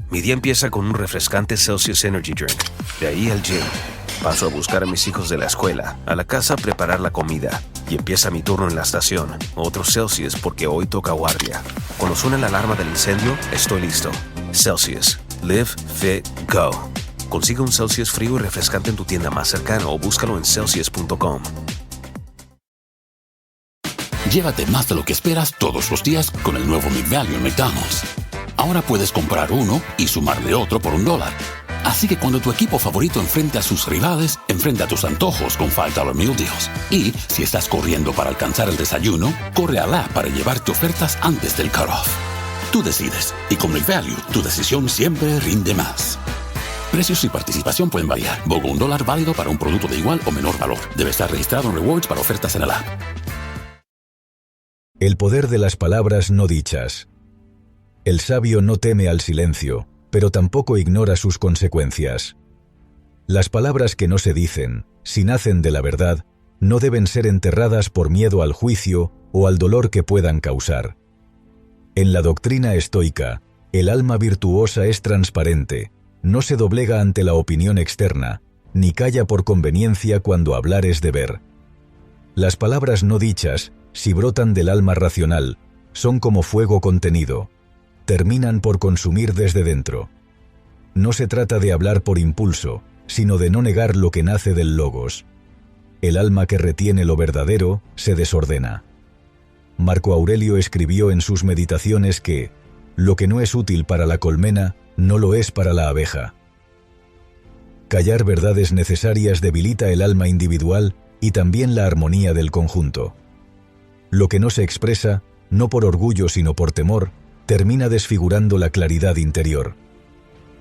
Mi día empieza con un refrescante Celsius Energy Drink. De ahí al gym. Paso a buscar a mis hijos de la escuela, a la casa a preparar la comida. Y empieza mi turno en la estación. Otro Celsius porque hoy toca guardia. Cuando suena la alarma del incendio, estoy listo. Celsius. Live, fit, go. Consigue un Celsius frío y refrescante en tu tienda más cercana o búscalo en Celsius.com. Llévate más de lo que esperas todos los días con el nuevo McValue en McDonald's. Ahora puedes comprar uno y sumarle otro por $1. Así que cuando tu equipo favorito enfrente a sus rivales, enfrenta tus antojos con $5 Meal Deals. Y si estás corriendo para alcanzar el desayuno, corre al app para llevarte ofertas antes del cutoff. Tú decides, y con McValue, tu decisión siempre rinde más. Precios y participación pueden variar. BOGO $1 válido para un producto de igual o menor valor. Debe estar registrado en Rewards para ofertas en el app. El poder de las palabras no dichas. El sabio no teme al silencio, pero tampoco ignora sus consecuencias. Las palabras que no se dicen, si nacen de la verdad, no deben ser enterradas por miedo al juicio o al dolor que puedan causar. En la doctrina estoica, el alma virtuosa es transparente, no se doblega ante la opinión externa, ni calla por conveniencia cuando hablar es deber. Las palabras no dichas, si brotan del alma racional, son como fuego contenido. Terminan por consumir desde dentro. No se trata de hablar por impulso, sino de no negar lo que nace del logos. El alma que retiene lo verdadero se desordena. Marco Aurelio escribió en sus meditaciones que lo que no es útil para la colmena, no lo es para la abeja. Callar verdades necesarias debilita el alma individual y también la armonía del conjunto. Lo que no se expresa, no por orgullo sino por temor, termina desfigurando la claridad interior.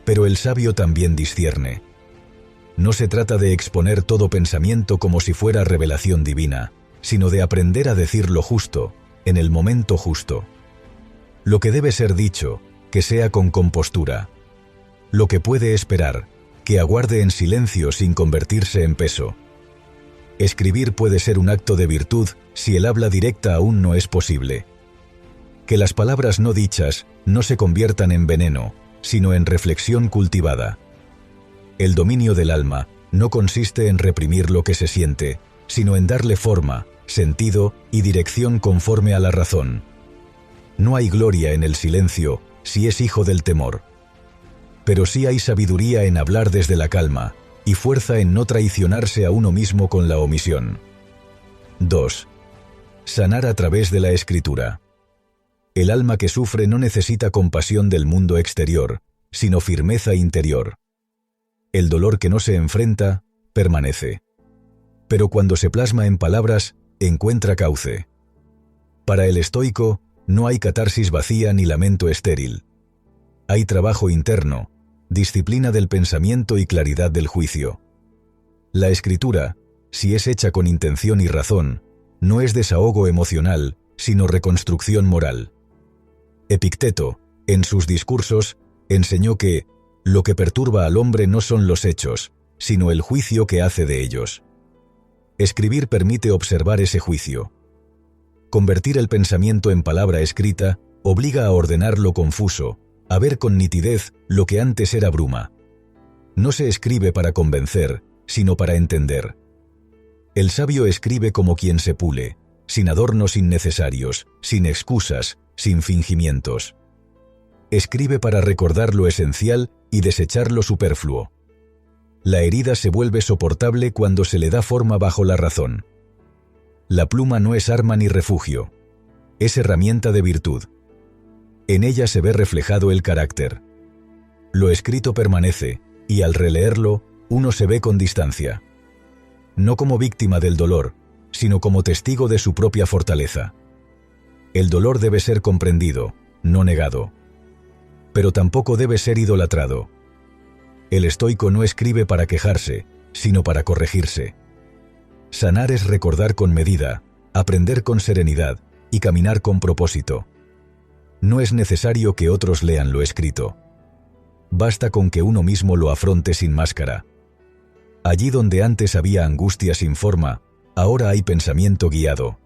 Pero el sabio también discierne. No se trata de exponer todo pensamiento como si fuera revelación divina, sino de aprender a decir lo justo, en el momento justo. Lo que debe ser dicho, que sea con compostura. Lo que puede esperar, que aguarde en silencio sin convertirse en peso. Escribir puede ser un acto de virtud si el habla directa aún no es posible. Que las palabras no dichas no se conviertan en veneno, sino en reflexión cultivada. El dominio del alma no consiste en reprimir lo que se siente, sino en darle forma, sentido y dirección conforme a la razón. No hay gloria en el silencio si es hijo del temor. Pero sí hay sabiduría en hablar desde la calma y fuerza en no traicionarse a uno mismo con la omisión. 2. Sanar a través de la escritura. El alma que sufre no necesita compasión del mundo exterior, sino firmeza interior. El dolor que no se enfrenta, permanece. Pero cuando se plasma en palabras, encuentra cauce. Para el estoico, no hay catarsis vacía ni lamento estéril. Hay trabajo interno, disciplina del pensamiento y claridad del juicio. La escritura, si es hecha con intención y razón, no es desahogo emocional, sino reconstrucción moral. Epicteto, en sus discursos, enseñó que lo que perturba al hombre no son los hechos, sino el juicio que hace de ellos. Escribir permite observar ese juicio. Convertir el pensamiento en palabra escrita obliga a ordenar lo confuso, a ver con nitidez lo que antes era bruma. No se escribe para convencer, sino para entender. El sabio escribe como quien se pule, sin adornos innecesarios, sin excusas, sin fingimientos. Escribe para recordar lo esencial y desechar lo superfluo. La herida se vuelve soportable cuando se le da forma bajo la razón. La pluma no es arma ni refugio. Es herramienta de virtud. En ella se ve reflejado el carácter. Lo escrito permanece, y al releerlo, uno se ve con distancia. No como víctima del dolor, sino como testigo de su propia fortaleza. El dolor debe ser comprendido, no negado. Pero tampoco debe ser idolatrado. El estoico no escribe para quejarse, sino para corregirse. Sanar es recordar con medida, aprender con serenidad y caminar con propósito. No es necesario que otros lean lo escrito. Basta con que uno mismo lo afronte sin máscara. Allí donde antes había angustia sin forma, ahora hay pensamiento guiado.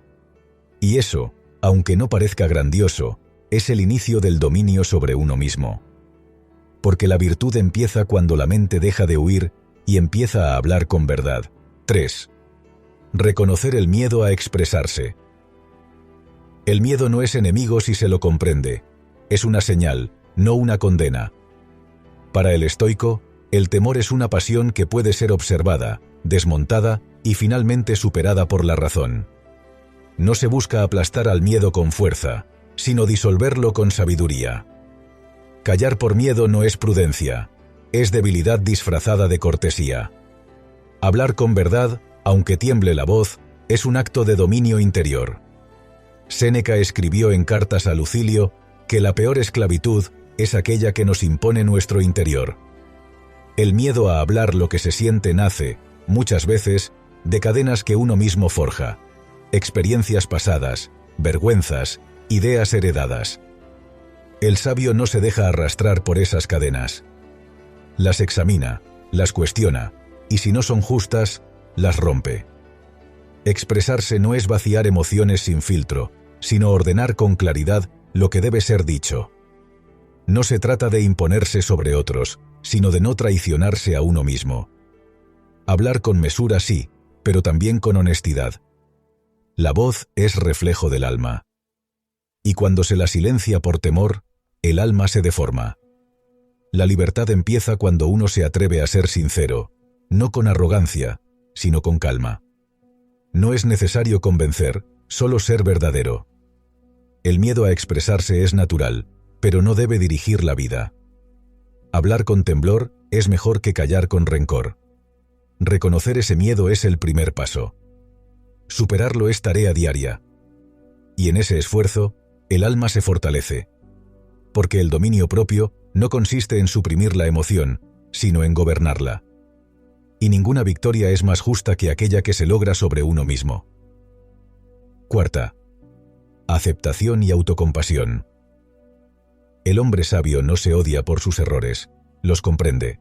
Y eso, aunque no parezca grandioso, es el inicio del dominio sobre uno mismo. porque la virtud empieza cuando la mente deja de huir y empieza a hablar con verdad. 3. Reconocer el miedo a expresarse. El miedo no es enemigo si se lo comprende. Es una señal, no una condena. Para el estoico, el temor es una pasión que puede ser observada, desmontada y finalmente superada por la razón. No se busca aplastar al miedo con fuerza, sino disolverlo con sabiduría. Callar por miedo no es prudencia, es debilidad disfrazada de cortesía. Hablar con verdad, aunque tiemble la voz, es un acto de dominio interior. Séneca escribió en Cartas a Lucilio que la peor esclavitud es aquella que nos impone nuestro interior. El miedo a hablar lo que se siente nace, muchas veces, de cadenas que uno mismo forja, experiencias pasadas, vergüenzas, ideas heredadas. El sabio no se deja arrastrar por esas cadenas. Las examina, las cuestiona, y si no son justas, las rompe. Expresarse no es vaciar emociones sin filtro, sino ordenar con claridad lo que debe ser dicho. No se trata de imponerse sobre otros, sino de no traicionarse a uno mismo. Hablar con mesura sí, pero también con honestidad. La voz es reflejo del alma. Y cuando se la silencia por temor, el alma se deforma. La libertad empieza cuando uno se atreve a ser sincero, no con arrogancia, sino con calma. No es necesario convencer, solo ser verdadero. El miedo a expresarse es natural, pero no debe dirigir la vida. Hablar con temblor es mejor que callar con rencor. Reconocer ese miedo es el primer paso. Superarlo es tarea diaria. Y en ese esfuerzo, el alma se fortalece. Porque el dominio propio no consiste en suprimir la emoción, sino en gobernarla. Y ninguna victoria es más justa que aquella que se logra sobre uno mismo. 4. Aceptación y autocompasión. El hombre sabio no se odia por sus errores, los comprende.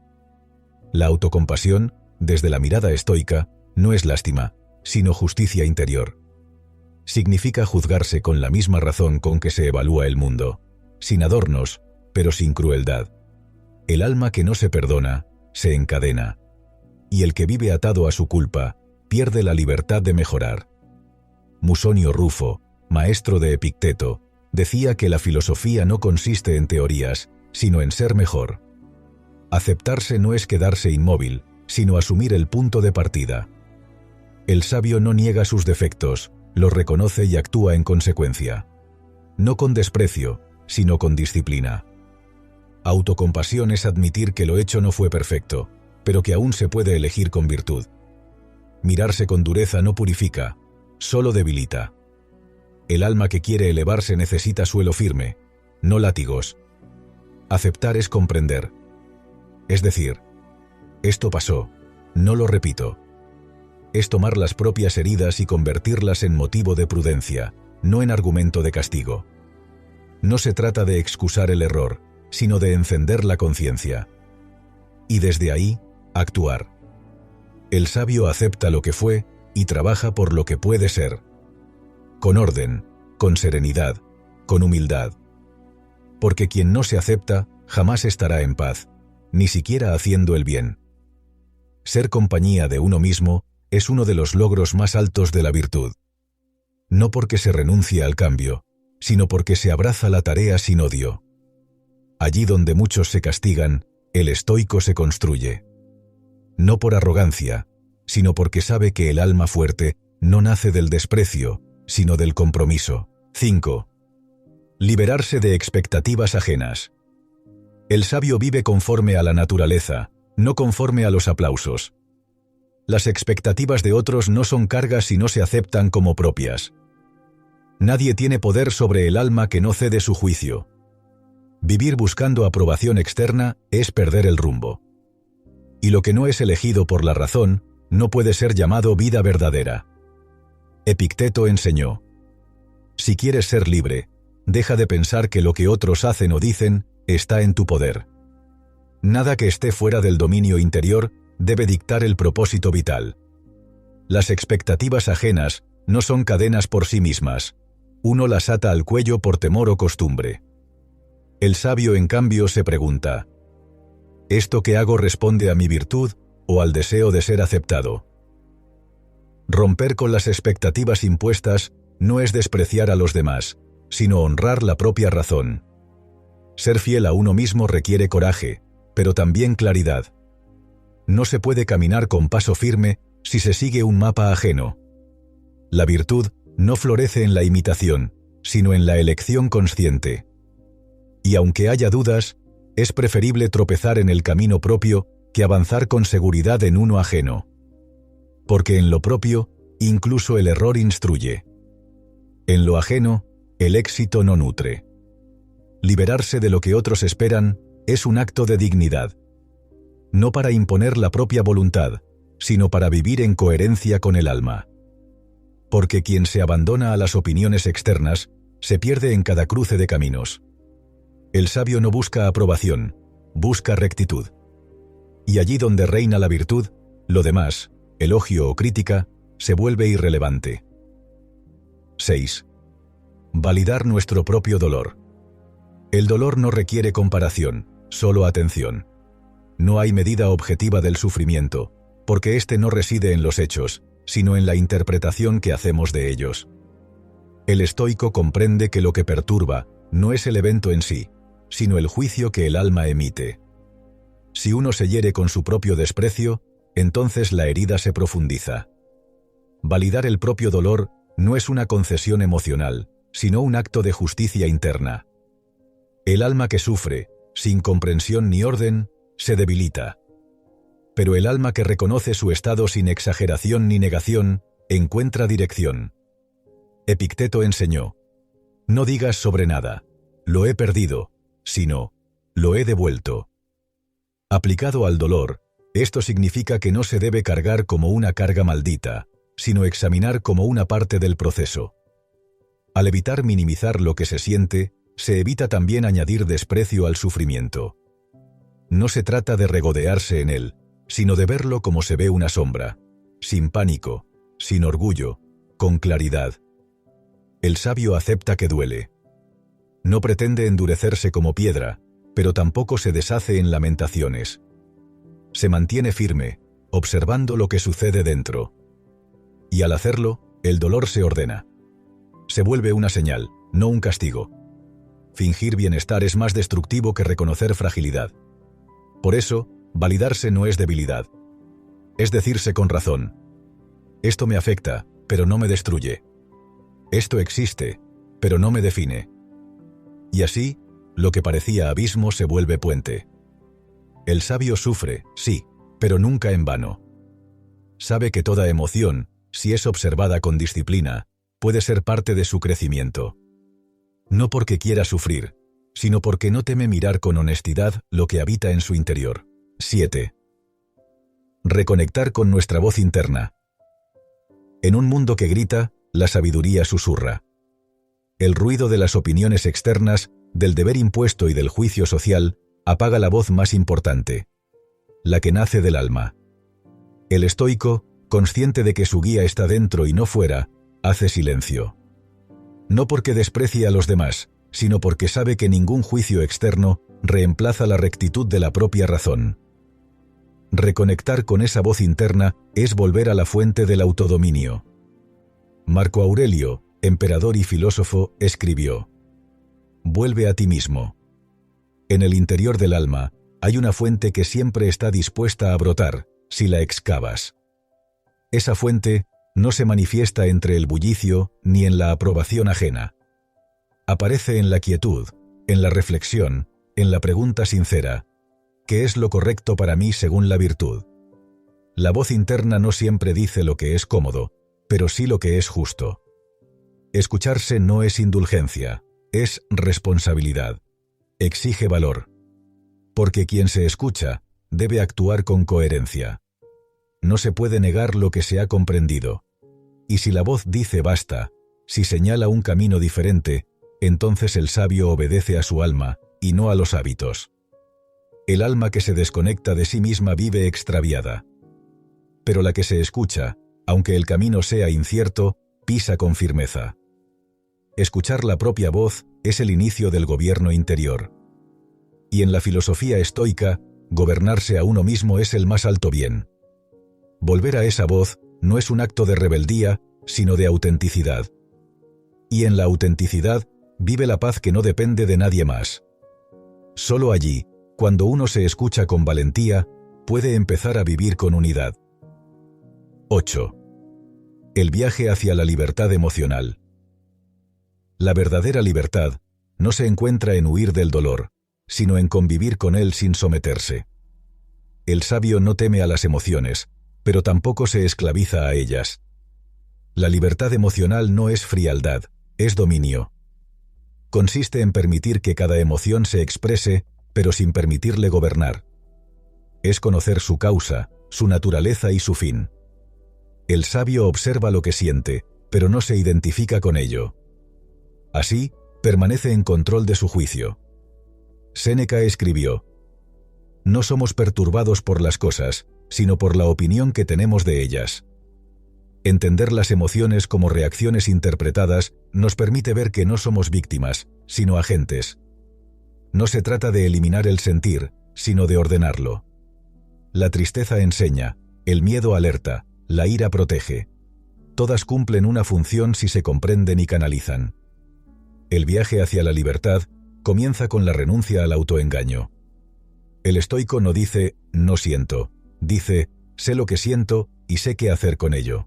La autocompasión, desde la mirada estoica, no es lástima, sino justicia interior. Significa juzgarse con la misma razón con que se evalúa el mundo, sin adornos, pero sin crueldad. El alma que no se perdona, se encadena. Y el que vive atado a su culpa, pierde la libertad de mejorar. Musonio Rufo, maestro de Epicteto, decía que la filosofía no consiste en teorías, sino en ser mejor. Aceptarse no es quedarse inmóvil, sino asumir el punto de partida. El sabio no niega sus defectos, los reconoce y actúa en consecuencia. No con desprecio, sino con disciplina. Autocompasión es admitir que lo hecho no fue perfecto, pero que aún se puede elegir con virtud. Mirarse con dureza no purifica, solo debilita. El alma que quiere elevarse necesita suelo firme, no látigos. Aceptar es comprender. Es decir, esto pasó, no lo repito. Es tomar las propias heridas y convertirlas en motivo de prudencia, no en argumento de castigo. No se trata de excusar el error, sino de encender la conciencia. Y desde ahí, actuar. El sabio acepta lo que fue y trabaja por lo que puede ser. Con orden, con serenidad, con humildad. Porque quien no se acepta jamás estará en paz, ni siquiera haciendo el bien. Ser compañía de uno mismo es uno de los logros más altos de la virtud. No porque se renuncia al cambio, sino porque se abraza la tarea sin odio. Allí donde muchos se castigan, el estoico se construye. No por arrogancia, sino porque sabe que el alma fuerte no nace del desprecio, sino del compromiso. 5. Liberarse de expectativas ajenas. El sabio vive conforme a la naturaleza, no conforme a los aplausos. Las expectativas de otros no son cargas si no se aceptan como propias. Nadie tiene poder sobre el alma que no cede su juicio. Vivir buscando aprobación externa es perder el rumbo. Y lo que no es elegido por la razón no puede ser llamado vida verdadera. Epicteto enseñó: si quieres ser libre, deja de pensar que lo que otros hacen o dicen está en tu poder. Nada que esté fuera del dominio interior debe dictar el propósito vital. Las expectativas ajenas no son cadenas por sí mismas. Uno las ata al cuello por temor o costumbre. El sabio, en cambio, se pregunta: ¿Esto que hago responde a mi virtud o al deseo de ser aceptado? Romper con las expectativas impuestas no es despreciar a los demás, sino honrar la propia razón. Ser fiel a uno mismo requiere coraje, pero también claridad. No se puede caminar con paso firme si se sigue un mapa ajeno. La virtud no florece en la imitación, sino en la elección consciente. Y aunque haya dudas, es preferible tropezar en el camino propio que avanzar con seguridad en uno ajeno. Porque en lo propio, incluso el error instruye. En lo ajeno, el éxito no nutre. Liberarse de lo que otros esperan es un acto de dignidad. No para imponer la propia voluntad, sino para vivir en coherencia con el alma. Porque quien se abandona a las opiniones externas, se pierde en cada cruce de caminos. El sabio no busca aprobación, busca rectitud. Y allí donde reina la virtud, lo demás, elogio o crítica, se vuelve irrelevante. 6. Validar nuestro propio dolor. El dolor no requiere comparación, solo atención. No hay medida objetiva del sufrimiento, porque éste no reside en los hechos, sino en la interpretación que hacemos de ellos. El estoico comprende que lo que perturba no es el evento en sí, sino el juicio que el alma emite. Si uno se hiere con su propio desprecio, entonces la herida se profundiza. Validar el propio dolor no es una concesión emocional, sino un acto de justicia interna. El alma que sufre, sin comprensión ni orden, se debilita. Pero el alma que reconoce su estado sin exageración ni negación, encuentra dirección. Epicteto enseñó: no digas sobre nada, lo he perdido, sino, lo he devuelto. Aplicado al dolor, esto significa que no se debe cargar como una carga maldita, sino examinar como una parte del proceso. Al evitar minimizar lo que se siente, se evita también añadir desprecio al sufrimiento. No se trata de regodearse en él, sino de verlo como se ve una sombra, sin pánico, sin orgullo, con claridad. El sabio acepta que duele. No pretende endurecerse como piedra, pero tampoco se deshace en lamentaciones. Se mantiene firme, observando lo que sucede dentro. Y al hacerlo, el dolor se ordena. Se vuelve una señal, no un castigo. Fingir bienestar es más destructivo que reconocer fragilidad. Por eso, validarse no es debilidad. Es decirse con razón: esto me afecta, pero no me destruye. Esto existe, pero no me define. Y así, lo que parecía abismo se vuelve puente. El sabio sufre, sí, pero nunca en vano. Sabe que toda emoción, si es observada con disciplina, puede ser parte de su crecimiento. No porque quiera sufrir, sino porque no teme mirar con honestidad lo que habita en su interior. 7. Reconectar con nuestra voz interna. En un mundo que grita, la sabiduría susurra. El ruido de las opiniones externas, del deber impuesto y del juicio social, apaga la voz más importante, la que nace del alma. El estoico, consciente de que su guía está dentro y no fuera, hace silencio. No porque desprecie a los demás, sino porque sabe que ningún juicio externo reemplaza la rectitud de la propia razón. Reconectar con esa voz interna es volver a la fuente del autodominio. Marco Aurelio, emperador y filósofo, escribió: vuelve a ti mismo. En el interior del alma hay una fuente que siempre está dispuesta a brotar, si la excavas. Esa fuente no se manifiesta entre el bullicio ni en la aprobación ajena. Aparece en la quietud, en la reflexión, en la pregunta sincera: ¿qué es lo correcto para mí según la virtud? La voz interna no siempre dice lo que es cómodo, pero sí lo que es justo. Escucharse no es indulgencia, es responsabilidad. Exige valor. Porque quien se escucha debe actuar con coherencia. No se puede negar lo que se ha comprendido. Y si la voz dice basta, si señala un camino diferente, entonces el sabio obedece a su alma y no a los hábitos. El alma que se desconecta de sí misma vive extraviada. Pero la que se escucha, aunque el camino sea incierto, pisa con firmeza. Escuchar la propia voz es el inicio del gobierno interior. Y en la filosofía estoica, gobernarse a uno mismo es el más alto bien. Volver a esa voz no es un acto de rebeldía, sino de autenticidad. Y en la autenticidad vive la paz que no depende de nadie más. Solo allí, cuando uno se escucha con valentía, puede empezar a vivir con unidad. 8. El viaje hacia la libertad emocional. La verdadera libertad no se encuentra en huir del dolor, sino en convivir con él sin someterse. El sabio no teme a las emociones, pero tampoco se esclaviza a ellas. La libertad emocional no es frialdad, es dominio. Consiste en permitir que cada emoción se exprese, pero sin permitirle gobernar. Es conocer su causa, su naturaleza y su fin. El sabio observa lo que siente, pero no se identifica con ello. Así, permanece en control de su juicio. Séneca escribió: «No somos perturbados por las cosas, sino por la opinión que tenemos de ellas». Entender las emociones como reacciones interpretadas nos permite ver que no somos víctimas, sino agentes. No se trata de eliminar el sentir, sino de ordenarlo. La tristeza enseña, el miedo alerta, la ira protege. Todas cumplen una función si se comprenden y canalizan. El viaje hacia la libertad comienza con la renuncia al autoengaño. El estoico no dice «no siento», dice «sé lo que siento y sé qué hacer con ello».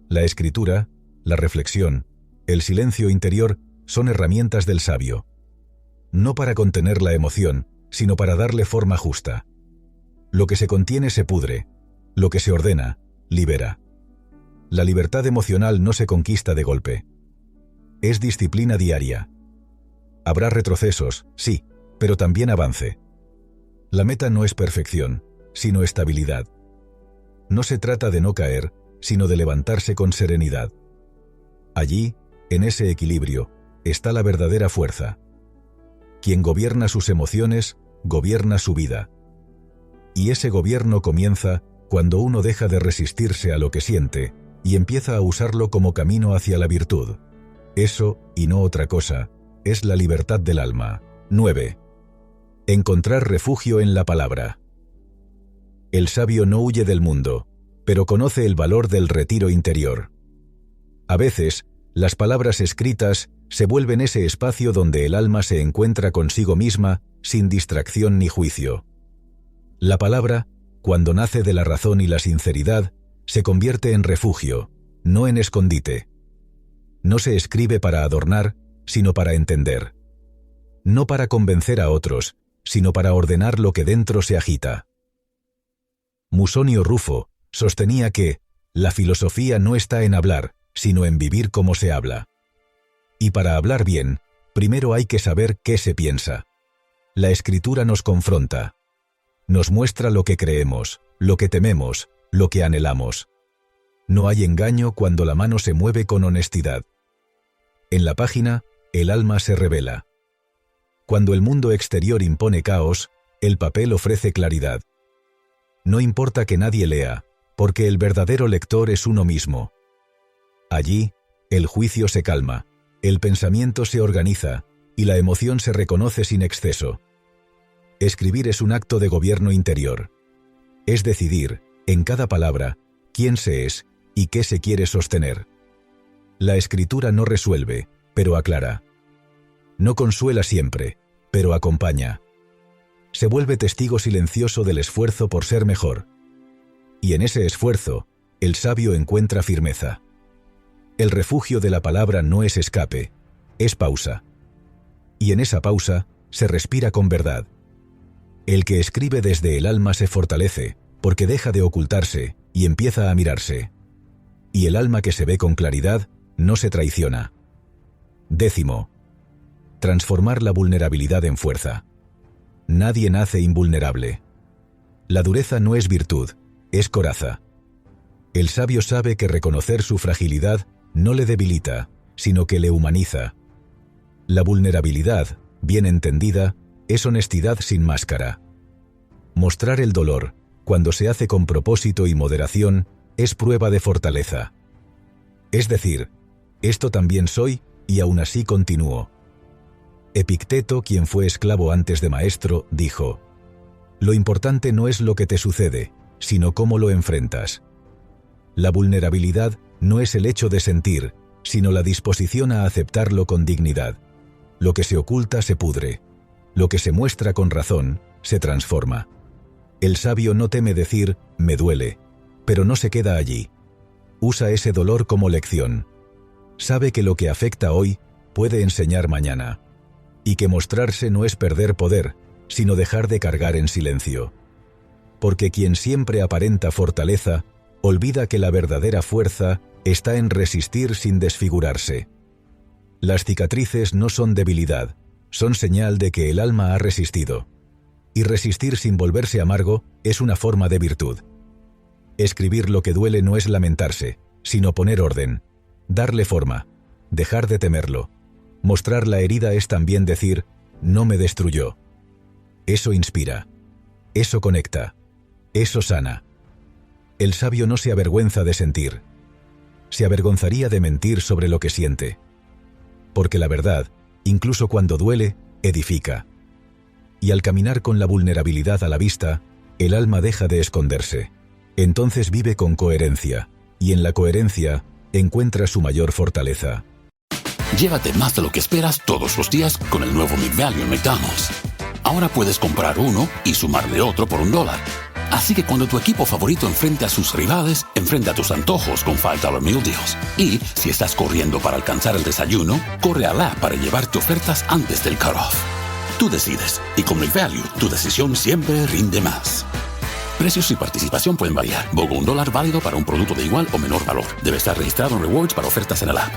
La escritura, la reflexión, el silencio interior son herramientas del sabio. No para contener la emoción, sino para darle forma justa. Lo que se contiene se pudre, lo que se ordena, libera. La libertad emocional no se conquista de golpe. Es disciplina diaria. Habrá retrocesos, sí, pero también avance. La meta no es perfección, sino estabilidad. No se trata de no caer, sino de levantarse con serenidad. Allí, en ese equilibrio, está la verdadera fuerza. Quien gobierna sus emociones, gobierna su vida. Y ese gobierno comienza cuando uno deja de resistirse a lo que siente y empieza a usarlo como camino hacia la virtud. Eso, y no otra cosa, es la libertad del alma. 9. Encontrar refugio en la palabra. El sabio no huye del mundo, pero conoce el valor del retiro interior. A veces, las palabras escritas se vuelven ese espacio donde el alma se encuentra consigo misma, sin distracción ni juicio. La palabra, cuando nace de la razón y la sinceridad, se convierte en refugio, no en escondite. No se escribe para adornar, sino para entender. No para convencer a otros, sino para ordenar lo que dentro se agita. Musonio Rufo sostenía que la filosofía no está en hablar, sino en vivir como se habla. Y para hablar bien, primero hay que saber qué se piensa. La escritura nos confronta. Nos muestra lo que creemos, lo que tememos, lo que anhelamos. No hay engaño cuando la mano se mueve con honestidad. En la página, el alma se revela. Cuando el mundo exterior impone caos, el papel ofrece claridad. No importa que nadie lea, porque el verdadero lector es uno mismo. Allí, el juicio se calma, el pensamiento se organiza, y la emoción se reconoce sin exceso. Escribir es un acto de gobierno interior. Es decidir, en cada palabra, quién se es y qué se quiere sostener. La escritura no resuelve, pero aclara. No consuela siempre, pero acompaña. Se vuelve testigo silencioso del esfuerzo por ser mejor. Y en ese esfuerzo, el sabio encuentra firmeza. El refugio de la palabra no es escape, es pausa. Y en esa pausa, se respira con verdad. El que escribe desde el alma se fortalece, porque deja de ocultarse y empieza a mirarse. Y el alma que se ve con claridad, no se traiciona. 10. Transformar la vulnerabilidad en fuerza. Nadie nace invulnerable. La dureza no es virtud, es coraza. El sabio sabe que reconocer su fragilidad no le debilita, sino que le humaniza. La vulnerabilidad, bien entendida, es honestidad sin máscara. Mostrar el dolor, cuando se hace con propósito y moderación, es prueba de fortaleza. Es decir, esto también soy, y aún así continúo. Epicteto, quien fue esclavo antes de maestro, dijo: Lo importante no es lo que te sucede, sino cómo lo enfrentas. La vulnerabilidad no es el hecho de sentir, sino la disposición a aceptarlo con dignidad. Lo que se oculta se pudre. Lo que se muestra con razón se transforma. El sabio no teme decir, me duele, pero no se queda allí. Usa ese dolor como lección. Sabe que lo que afecta hoy puede enseñar mañana. Y que mostrarse no es perder poder, sino dejar de cargar en silencio. Porque quien siempre aparenta fortaleza, olvida que la verdadera fuerza está en resistir sin desfigurarse. Las cicatrices no son debilidad, son señal de que el alma ha resistido. Y resistir sin volverse amargo es una forma de virtud. Escribir lo que duele no es lamentarse, sino poner orden, darle forma, dejar de temerlo. Mostrar la herida es también decir, no me destruyó. Eso inspira, eso conecta, eso sana. El sabio no se avergüenza de sentir. Se avergonzaría de mentir sobre lo que siente. Porque la verdad, incluso cuando duele, edifica. Y al caminar con la vulnerabilidad a la vista, el alma deja de esconderse. Entonces vive con coherencia, y en la coherencia encuentra su mayor fortaleza. Llévate más de lo que esperas todos los días con el nuevo McValue en McDonald's. Ahora puedes comprar uno y sumarle otro por $1. Así que cuando tu equipo favorito enfrente a sus rivales, enfrenta tus antojos con $5 Meal Deals. Y si estás corriendo para alcanzar el desayuno, corre a la app para llevarte ofertas antes del cutoff. Tú decides, y con McValue, tu decisión siempre rinde más. Precios y participación pueden variar. BOGO $1 válido para un producto de igual o menor valor. Debe estar registrado en Rewards para ofertas en el app.